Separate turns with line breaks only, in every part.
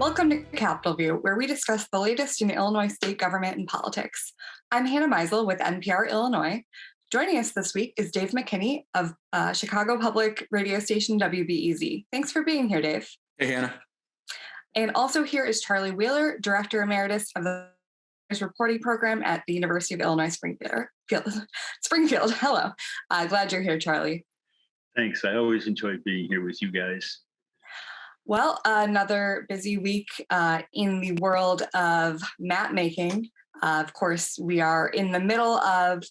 Welcome to CapitolView, where we discuss the latest in Illinois state government and politics. I'm Hannah Meisel with NPR Illinois. Joining us this week is Dave McKinney of Chicago public radio station WBEZ. Thanks for being here, Dave.
Hey, Hannah.
And also here is Charlie Wheeler, Director Emeritus of the reporting program at the University of Illinois Springfield. Hello. Glad you're here, Charlie.
Thanks. I always enjoy being here with you guys.
Well, another busy week in the world of map making. Of course, we are in the middle of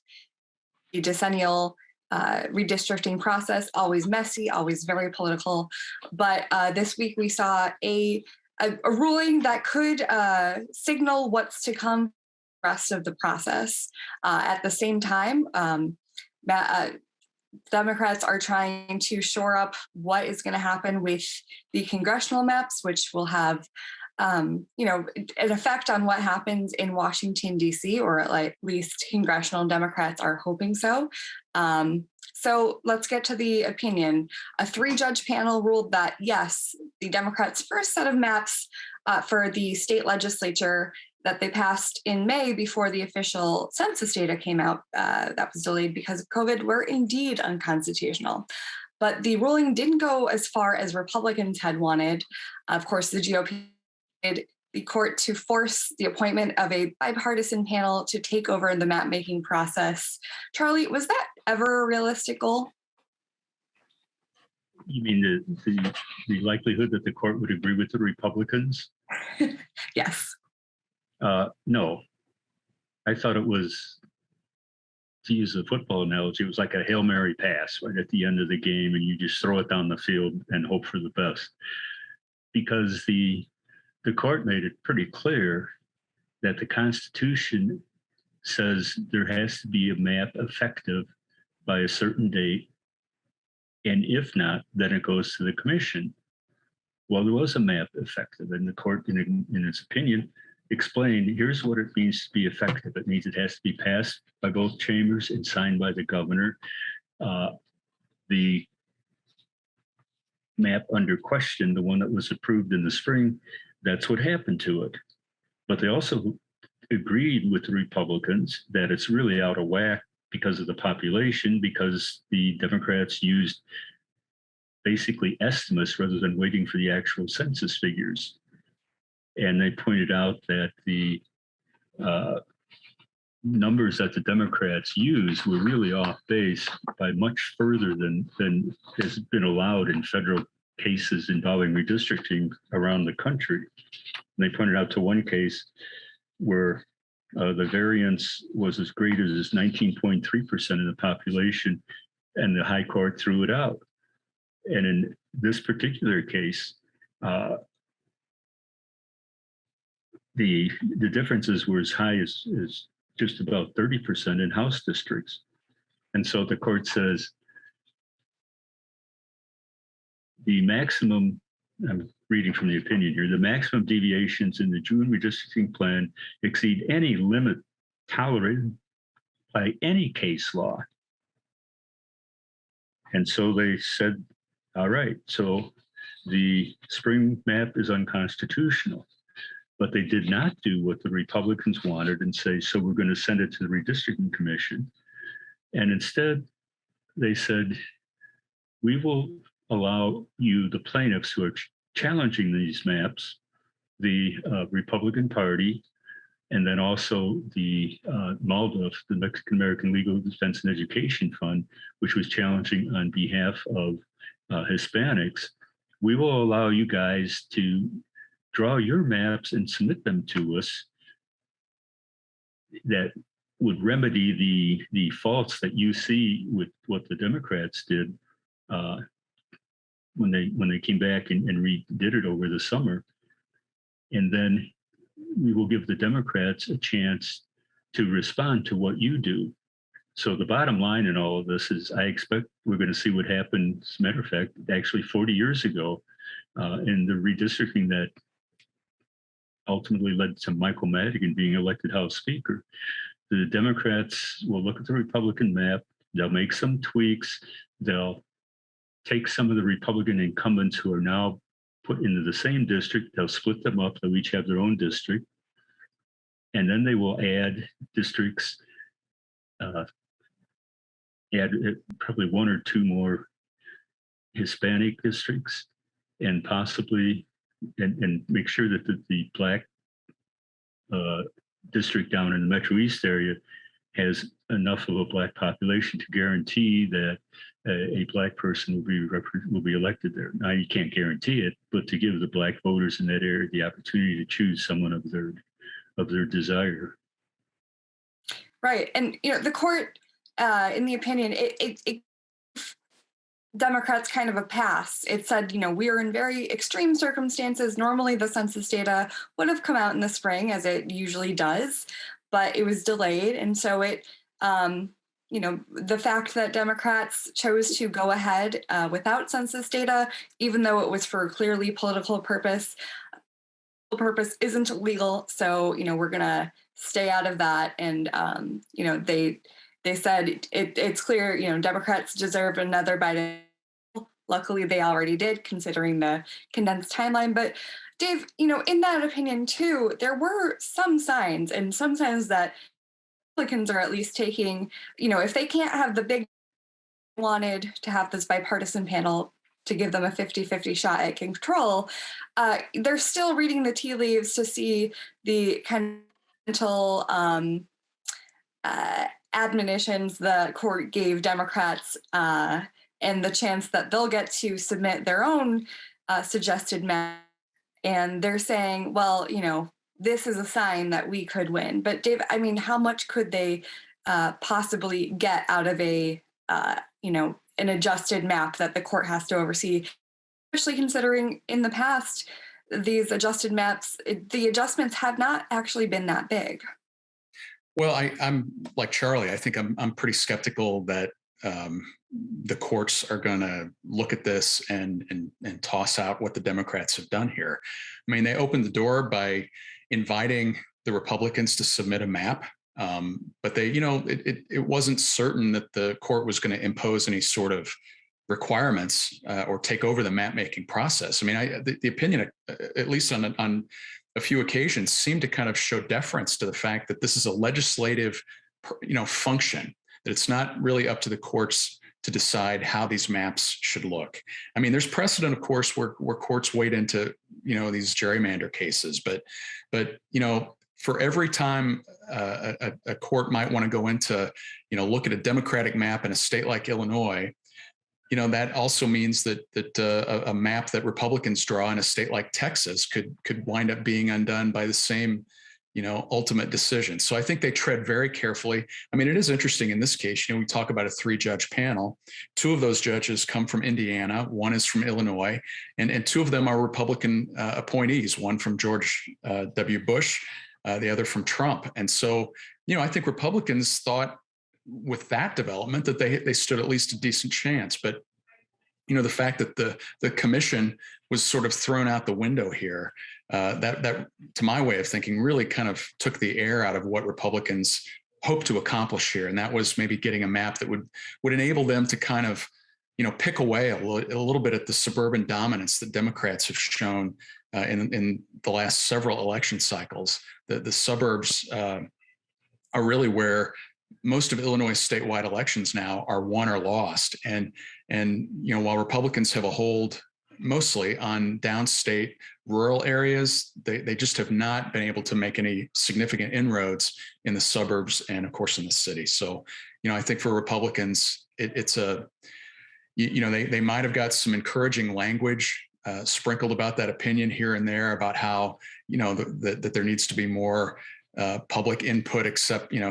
the decennial redistricting process, always messy, always very political. But this week we saw a ruling that could signal what's to come the rest of the process. At the same time, Democrats are trying to shore up what is going to happen with the congressional maps, which will have, an effect on what happens in Washington, D.C., or at least congressional Democrats are hoping so. So let's get to the opinion. A 3-judge panel ruled that, yes, the Democrats' first set of maps for the state legislature that they passed in May before the official census data came out, that was delayed because of COVID, were indeed unconstitutional. But the ruling didn't go as far as Republicans had wanted. Of course, the GOP did the court to force the appointment of a bipartisan panel to take over the map-making process. Charlie, was that ever a realistic goal?
You mean the likelihood that the court would agree with the Republicans?
Yes.
No. I thought it was, to use a football analogy, it was like a Hail Mary pass right at the end of the game, and you just throw it down the field and hope for the best. Because the court made it pretty clear that the Constitution says there has to be a map effective by a certain date, and if not, then it goes to the commission. Well, there was a map effective, and the court, in its opinion, explained, here's what it means to be effective. It means it has to be passed by both chambers and signed by the governor. The map under question, the one that was approved in the spring, that's what happened to it. But they also agreed with the Republicans that it's really out of whack because of the population, because the Democrats used basically estimates rather than waiting for the actual census figures. And they pointed out that the numbers that the Democrats used were really off base by much further than has been allowed in federal cases involving redistricting around the country. And they pointed out to one case where the variance was as great as 19.3% of the population, and the high court threw it out. And in this particular case, the differences were as high as just about 30% in House districts. And so the court says the maximum, I'm reading from the opinion here, the maximum deviations in the June redistricting plan exceed any limit tolerated by any case law. And so they said, all right, so the spring map is unconstitutional. But they did not do what the Republicans wanted and say, so we're going to send it to the redistricting commission. And instead, they said, we will allow you, the plaintiffs who are challenging these maps, the Republican Party, and then also the MALDF, the Mexican American Legal Defense and Education Fund, which was challenging on behalf of Hispanics. We will allow you guys to draw your maps and submit them to us that would remedy the faults that you see with what the Democrats did when they came back and redid it over the summer. And then we will give the Democrats a chance to respond to what you do. So the bottom line in all of this is I expect we're going to see what happened, as a matter of fact, actually 40 years ago in the redistricting that ultimately led to Michael Madigan being elected House Speaker. The Democrats will look at the Republican map, they'll make some tweaks, they'll take some of the Republican incumbents who are now put into the same district. They'll split them up. They'll each have their own district. And then they will add districts, add probably one or two more Hispanic districts, and possibly, and make sure that the black district down in the Metro East area has enough of a black population to guarantee that a black person will be elected there. Now, you can't guarantee it, but to give the black voters in that area the opportunity to choose someone of their desire.
Right. And, the court, in the opinion, it Democrats kind of a pass. It said, we are in very extreme circumstances. Normally the census data would have come out in the spring, as it usually does, but it was delayed. And so it, the fact that Democrats chose to go ahead without census data, even though it was for clearly political purpose isn't legal. So, we're going to stay out of that. And, they said it's clear, Democrats deserve another bite. Luckily, they already did, considering the condensed timeline. But Dave, in that opinion, too, there were some signs that Republicans are at least taking, if they can't have the big wanted to have this bipartisan panel to give them a 50-50 shot at control, they're still reading the tea leaves to see the kind of admonitions the court gave Democrats and the chance that they'll get to submit their own suggested map. And they're saying, well, this is a sign that we could win. But Dave, how much could they possibly get out of an adjusted map that the court has to oversee, especially considering in the past, these adjusted maps, the adjustments have not actually been that big?
Well, I'm like Charlie. I think I'm pretty skeptical that the courts are going to look at this and toss out what the Democrats have done here. They opened the door by inviting the Republicans to submit a map, but they, it wasn't certain that the court was going to impose any sort of requirements or take over the map making process. The opinion, at least on a few occasions, seemed to kind of show deference to the fact that this is a legislative, function, that it's not really up to the courts to decide how these maps should look. There's precedent, of course, where courts wade into, these gerrymander cases, but for every time a court might want to go into, look at a Democratic map in a state like Illinois, that also means that a map that Republicans draw in a state like Texas could wind up being undone by the same, ultimate decision. So I think they tread very carefully. It is interesting in this case, we talk about a 3-judge panel. 2 of those judges come from Indiana, 1 is from Illinois, and 2 of them are Republican appointees, one from George W. Bush, the other from Trump. And so, I think Republicans thought with that development that they stood at least a decent chance. But the fact that the commission was sort of thrown out the window here, that to my way of thinking really kind of took the air out of what Republicans hoped to accomplish here, and that was maybe getting a map that would enable them to kind of pick away a little bit at the suburban dominance that Democrats have shown in the last several election cycles. The suburbs are really where most of Illinois statewide elections now are won or lost. And while Republicans have a hold mostly on downstate rural areas, they just have not been able to make any significant inroads in the suburbs and of course in the city. So, I think for Republicans, it's they might have got some encouraging language sprinkled about that opinion here and there about how, that there needs to be more public input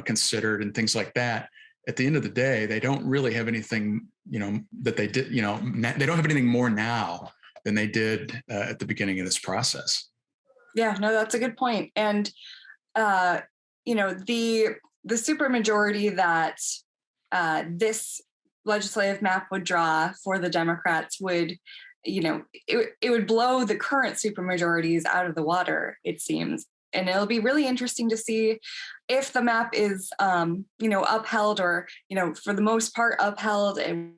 considered and things like that. At the end of the day, they don't really have anything, that they did, they don't have anything more now than they did at the beginning of this process.
Yeah, no, that's a good point. And, the supermajority that this legislative map would draw for the Democrats would, it would blow the current supermajorities out of the water, it seems. And it'll be really interesting to see if the map is, upheld or, for the most part upheld, and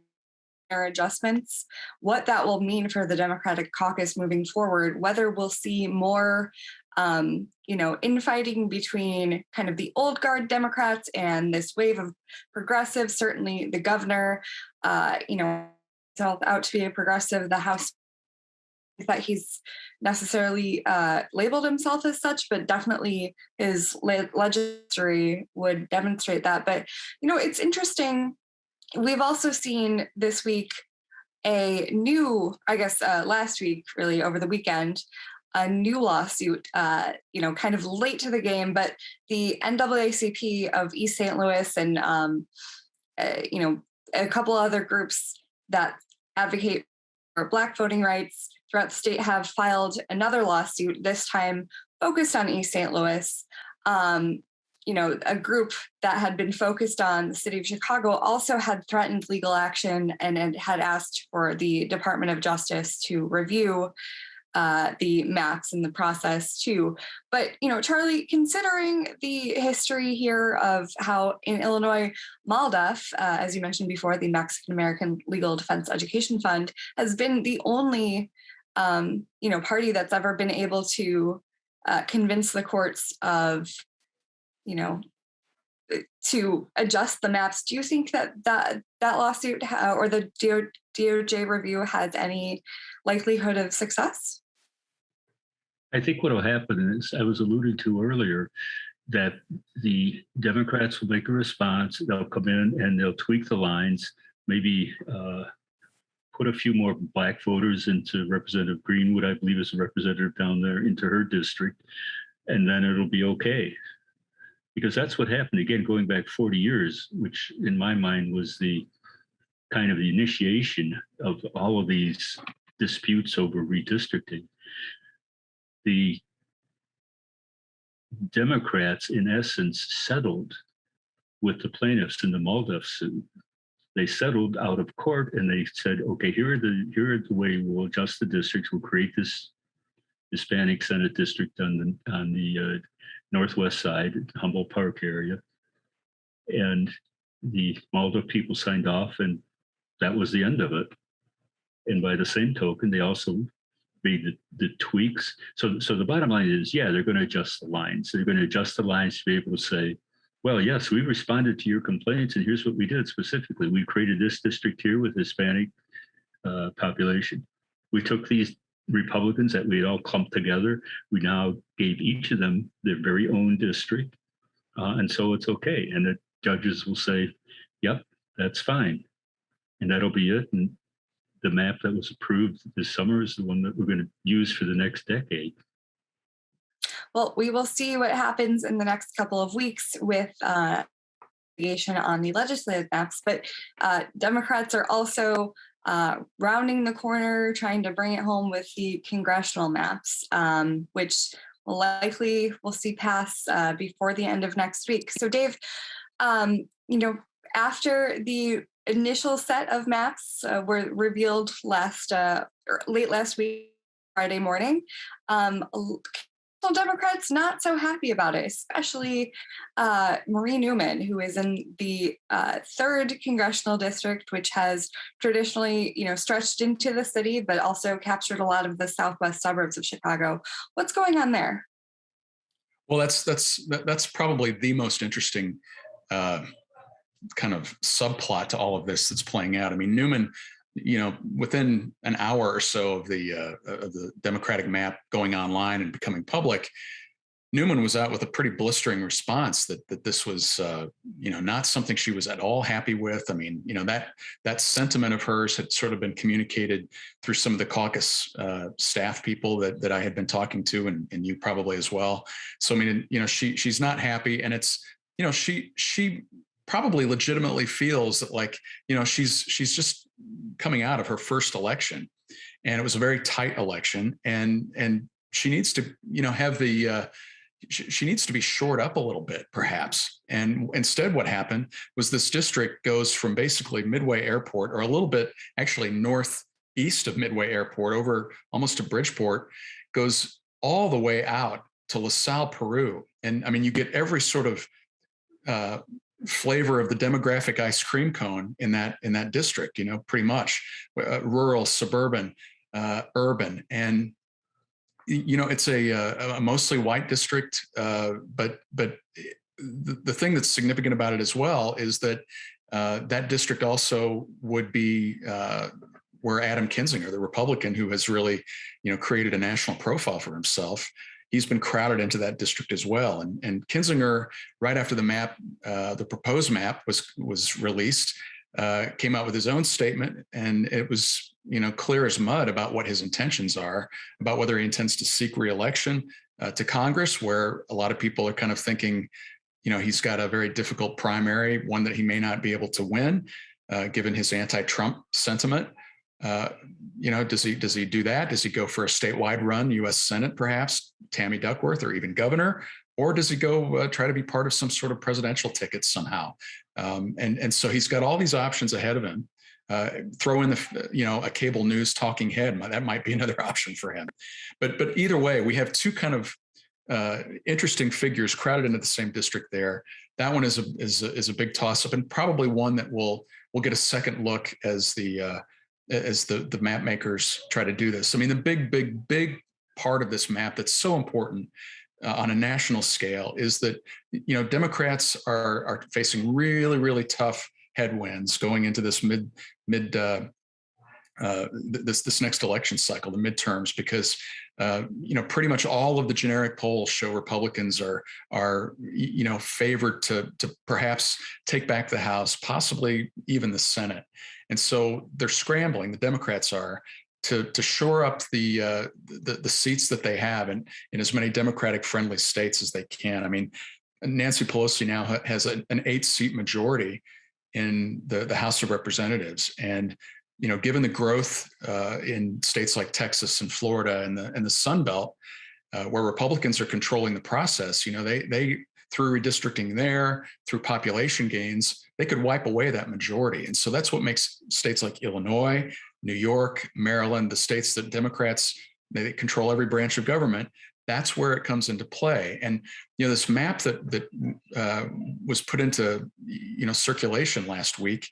adjustments, what that will mean for the Democratic caucus moving forward, whether we'll see more infighting between kind of the old guard Democrats and this wave of progressives. Certainly the governor, out to be a progressive, the House that he's necessarily labeled himself as such, but definitely his legislature would demonstrate that. But, it's interesting. We've also seen this week a new, last week, really over the weekend, a new lawsuit, kind of late to the game, but the NAACP of East St. Louis and, a couple other groups that advocate for Black voting rights throughout the state have filed another lawsuit, this time focused on East St. Louis. A group that had been focused on the city of Chicago also had threatened legal action and had asked for the Department of Justice to review the maps in the process too. But, Charlie, considering the history here of how in Illinois, MALDEF, as you mentioned before, the Mexican American Legal Defense Education Fund, has been the only, party that's ever been able to convince the courts of, to adjust the maps. Do you think that lawsuit or the DOJ review has any likelihood of success?
I think what will happen is, I was alluding to earlier, that the Democrats will make a response. They'll come in and they'll tweak the lines, maybe put a few more Black voters into Representative Greenwood, I believe is a representative down there, into her district, and then it'll be okay. Because that's what happened, again, going back 40 years, which in my mind was the kind of the initiation of all of these disputes over redistricting. The Democrats, in essence, settled with the plaintiffs in the MALDEF suit. They settled out of court and they said, okay, here are the way we'll adjust the districts. We'll create this Hispanic Senate district on the northwest side, Humboldt Park area. And the MALDEF people signed off, and that was the end of it. And by the same token, they also made the tweaks. So the bottom line is, they're going to adjust the lines. They're going to adjust the lines to be able to say, well, yes, we responded to your complaints, and here's what we did specifically. We created this district here with Hispanic population. We took these Republicans that we had all clumped together. We now gave each of them their very own district. And so it's okay. And the judges will say, yep, that's fine. And that'll be it. And the map that was approved this summer is the one that we're going to use for the next decade.
Well, we will see what happens in the next couple of weeks with litigation on the legislative maps. But Democrats are also rounding the corner, trying to bring it home with the congressional maps, which we'll see pass before the end of next week. So, Dave, after the initial set of maps were revealed late last week, Friday morning, Democrats not so happy about it, especially Marie Newman, who is in the 3rd congressional district, which has traditionally, stretched into the city, but also captured a lot of the southwest suburbs of Chicago. What's going on there?
Well, that's probably the most interesting kind of subplot to all of this that's playing out. I mean, Newman, within an hour or so of the Democratic map going online and becoming public, Newman was out with a pretty blistering response that this was, not something she was at all happy with. I mean, that sentiment of hers had sort of been communicated through some of the caucus staff people that I had been talking to, and you probably as well. So, I mean, she's not happy, and it's, she probably legitimately feels that, she's just coming out of her first election, and it was a very tight election, and she needs to, have the she needs to be shored up a little bit, perhaps. And instead, what happened was this district goes from basically Midway Airport, or a little bit actually northeast of Midway Airport, over almost to Bridgeport, goes all the way out to LaSalle, Peru. And I mean, you get every sort of flavor of the demographic ice cream cone in that district, pretty much rural, suburban, urban. And, it's a mostly white district. But the thing that's significant about it as well is that that district also would be where Adam Kinzinger, the Republican who has really, created a national profile for himself, he's been crowded into that district as well. And Kinzinger, right after the map, the proposed map was released, came out with his own statement, and it was, clear as mud about what his intentions are, about whether he intends to seek re-election to Congress, where a lot of people are kind of thinking, he's got a very difficult primary, one that he may not be able to win, given his anti-Trump sentiment. Does he do that? Does he go for a statewide run, U.S. Senate, perhaps, Tammy Duckworth, or even governor? Or does he go try to be part of some sort of presidential ticket somehow? And so he's got all these options ahead of him. Throw in a cable news talking head. That might be another option for him. But either way, we have two kind of interesting figures crowded into the same district there. That one is a big toss up, and probably one that we'll get a second look as the map makers try to do this. I mean, the big part of this map that's so important on a national scale is that, Democrats are facing really, really tough headwinds going into this this next election cycle, the midterms, because pretty much all of the generic polls show Republicans are favored to perhaps take back the House, possibly even the Senate. And so they're scrambling, the Democrats are, to shore up the seats that they have in as many Democratic friendly states as they can. I mean, Nancy Pelosi now has an 8-seat majority in the House of Representatives. And, given the growth in states like Texas and Florida and the Sun Belt, where Republicans are controlling the process, they through redistricting there, through population gains, they could wipe away that majority. And so that's what makes states like Illinois, New York, Maryland, the states that Democrats, they control every branch of government. That's where it comes into play. And, this map that was put into, circulation last week,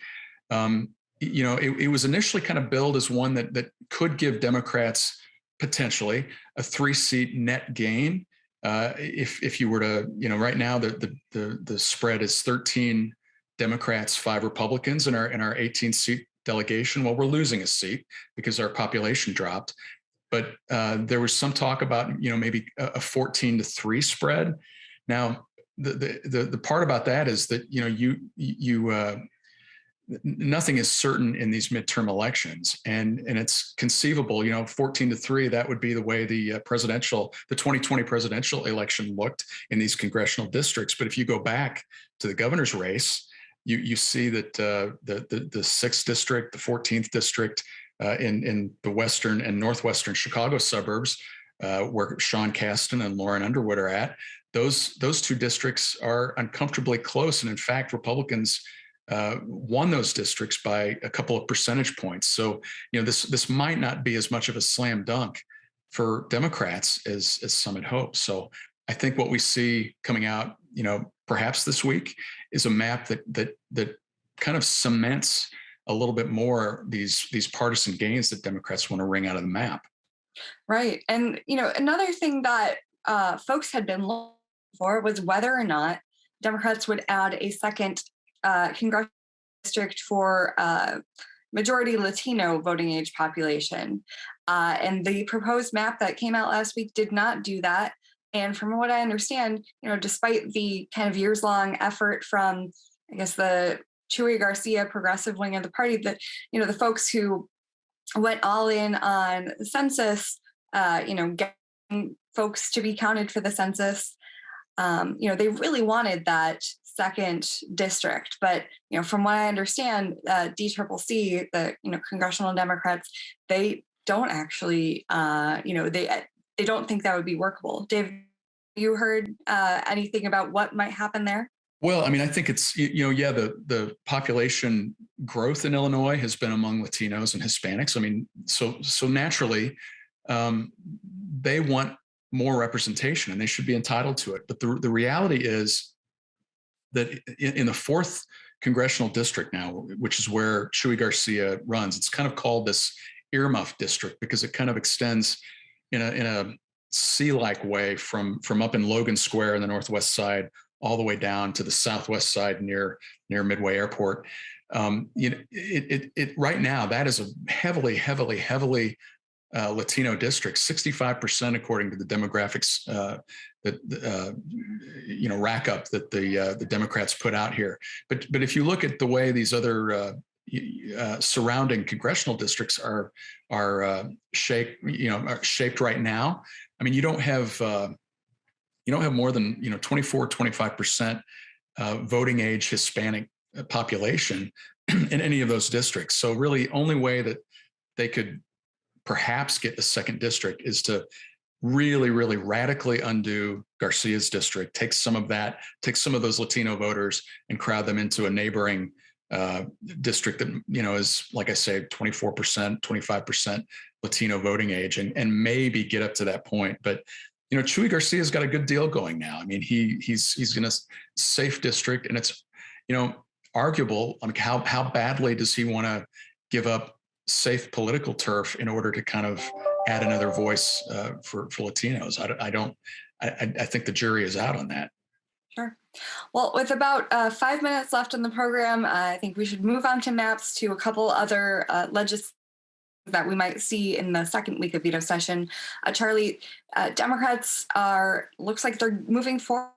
it was initially kind of billed as one that could give Democrats potentially a 3-seat net gain. If you were to, right now the spread is 13 Democrats, 5 Republicans in our 18-seat delegation. Well, we're losing a seat because our population dropped. But there was some talk about, maybe a 14-3 spread. Now, the part about that is that, nothing is certain in these midterm elections, and it's conceivable, 14-3, that would be the way the 2020 presidential election looked in these congressional districts. But if you go back to the governor's race, you see that the 6th district, the 14th district, in the western and northwestern Chicago suburbs, where Sean Casten and Lauren Underwood are at, those 2 districts are uncomfortably close. And in fact, Republicans won those districts by a couple of percentage points. So, this might not be as much of a slam dunk for Democrats as some had hoped. So I think what we see coming out, perhaps this week, is a map that kind of cements a little bit more these partisan gains that Democrats want to wring out of the map.
Right. And, another thing that folks had been looking for was whether or not Democrats would add a second congressional district for majority Latino voting age population. And the proposed map that came out last week did not do that. And from what I understand, despite the kind of years-long effort from, I guess, the Chuy Garcia progressive wing of the party, that, the folks who went all in on the census, getting folks to be counted for the census, they really wanted that second district. But, from what I understand, DCCC, the, congressional Democrats, they don't actually, they don't think that would be workable. Dave, you heard anything about what might happen there?
Well, I mean, I think it's, the population growth in Illinois has been among Latinos and Hispanics. I mean, so naturally, they want more representation and they should be entitled to it. But the reality is that in the 4th congressional district now, which is where Chuy Garcia runs, it's kind of called this earmuff district because it kind of extends in a sea-like way from up in Logan Square in the northwest side all the way down to the southwest side near Midway Airport. Right now that is a heavily Latino district, 65% according to the demographics rack up that the Democrats put out here. But if you look at the way these other surrounding congressional districts are shaped right now, I mean, you don't have more than 24-25% voting age Hispanic population in any of those districts. So really, only way that they could perhaps get the 2nd district is to really radically undo Garcia's district, take some of those Latino voters and crowd them into a neighboring district that is, like I say, 24%, 25% Latino voting age, and maybe get up to that point. But Chuy Garcia's got a good deal going now. I mean, he's in a safe district, and it's arguable how badly does he want to give up safe political turf in order to kind of add another voice for Latinos. I think the jury is out on that.
Sure. Well, with about 5 minutes left in the program, I think we should move on to maps to a couple other legislation that we might see in the second week of veto session. Charlie, Democrats looks like they're moving forward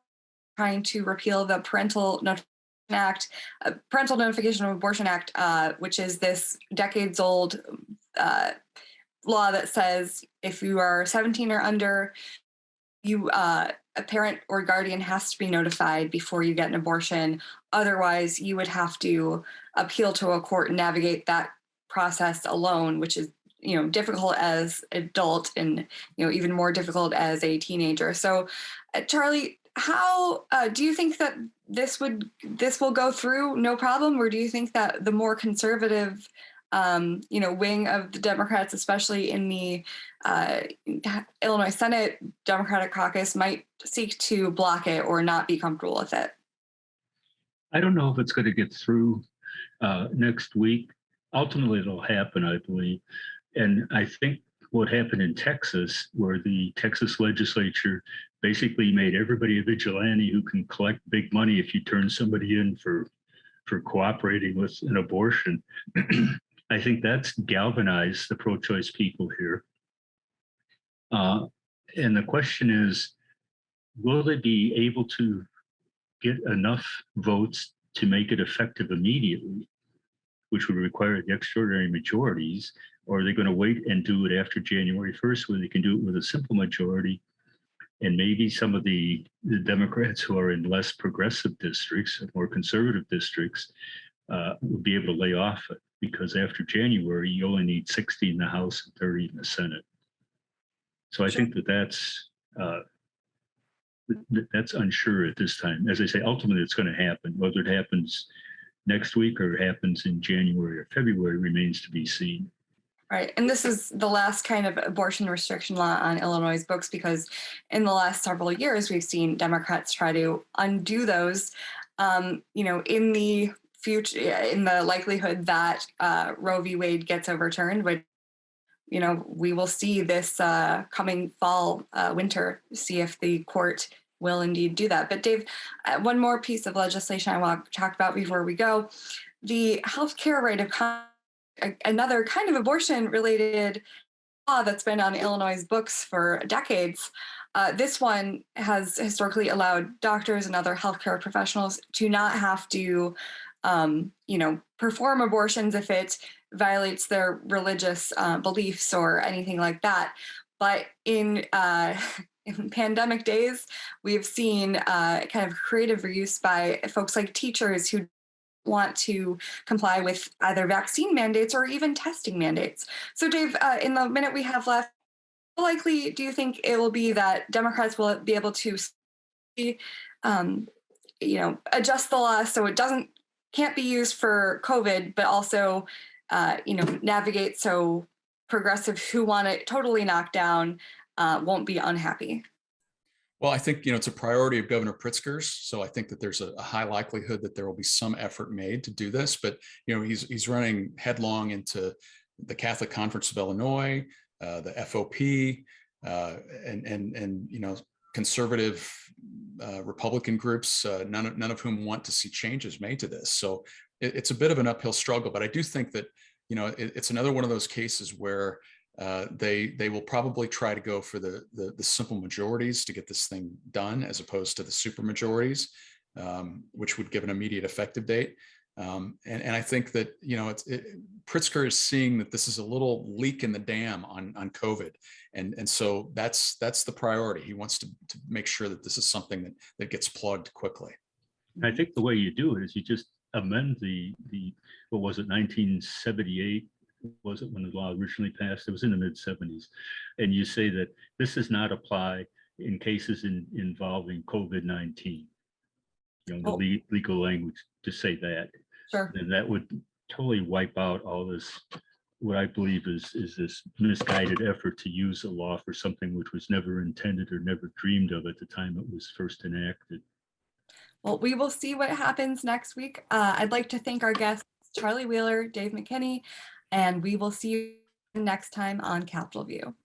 trying to repeal the Parental Notification of Abortion Act, which is this decades-old law that says if you are 17 or under, a parent or guardian has to be notified before you get an abortion. Otherwise, you would have to appeal to a court and navigate that process alone, which is difficult as an adult and even more difficult as a teenager. So, Charlie, how do you think that this will go through no problem, or do you think that the more conservative wing of the Democrats, especially in the Illinois Senate Democratic caucus, might seek to block it or not be comfortable with it?
I don't know if it's going to get through next week. Ultimately, it'll happen, I believe. And I think what happened in Texas, where the Texas legislature basically made everybody a vigilante who can collect big money if you turn somebody in for cooperating with an abortion. I think that's galvanized the pro-choice people here. And the question is, will they be able to get enough votes to make it effective immediately, which would require the extraordinary majorities, or are they going to wait and do it after January 1st, where they can do it with a simple majority? And maybe some of the Democrats who are in less progressive districts, more conservative districts, will be able to lay off it, because after January, you only need 60 in the House and 30 in the Senate. So I think that's unsure at this time. As I say, ultimately it's going to happen. Whether it happens next week or it happens in January or February remains to be seen.
Right. And this is the last kind of abortion restriction law on Illinois' books, because in the last several years, we've seen Democrats try to undo those, in the future, in the likelihood that Roe v. Wade gets overturned, which, we will see this coming fall, winter, see if the court will indeed do that. But Dave, one more piece of legislation I want to talk about before we go, the healthcare right of another kind of abortion-related law that's been on Illinois' books for decades. This one has historically allowed doctors and other healthcare professionals to not have to, perform abortions if it violates their religious beliefs or anything like that. But in pandemic days, we've seen kind of creative use by folks like teachers who want to comply with either vaccine mandates or even testing mandates. So Dave, in the minute we have left, how likely do you think it will be that Democrats will be able to, adjust the law so it can't be used for COVID, but also, navigate so progressives who want it totally knocked down won't be unhappy?
Well, I think, it's a priority of Governor Pritzker's. So I think that there's a high likelihood that there will be some effort made to do this. But, he's running headlong into the Catholic Conference of Illinois, the FOP, and conservative Republican groups, none of whom want to see changes made to this. So it's a bit of an uphill struggle. But I do think that, it's another one of those cases where they will probably try to go for the simple majorities to get this thing done, as opposed to the super majorities, which would give an immediate effective date. And I think that Pritzker is seeing that this is a little leak in the dam on COVID, and so that's the priority. He wants to make sure that this is something that gets plugged quickly.
I think the way you do it is you just amend the what was it, 1978. Was it when the law originally passed? It was in the mid-70s. And you say that this does not apply in cases involving COVID-19. The legal language to say that.
Sure.
And that would totally wipe out all this, what I believe is this misguided effort to use a law for something which was never intended or never dreamed of at the time it was first enacted.
Well, we will see what happens next week. I'd like to thank our guests, Charlie Wheeler, Dave McKinney, and we will see you next time on Capitol View.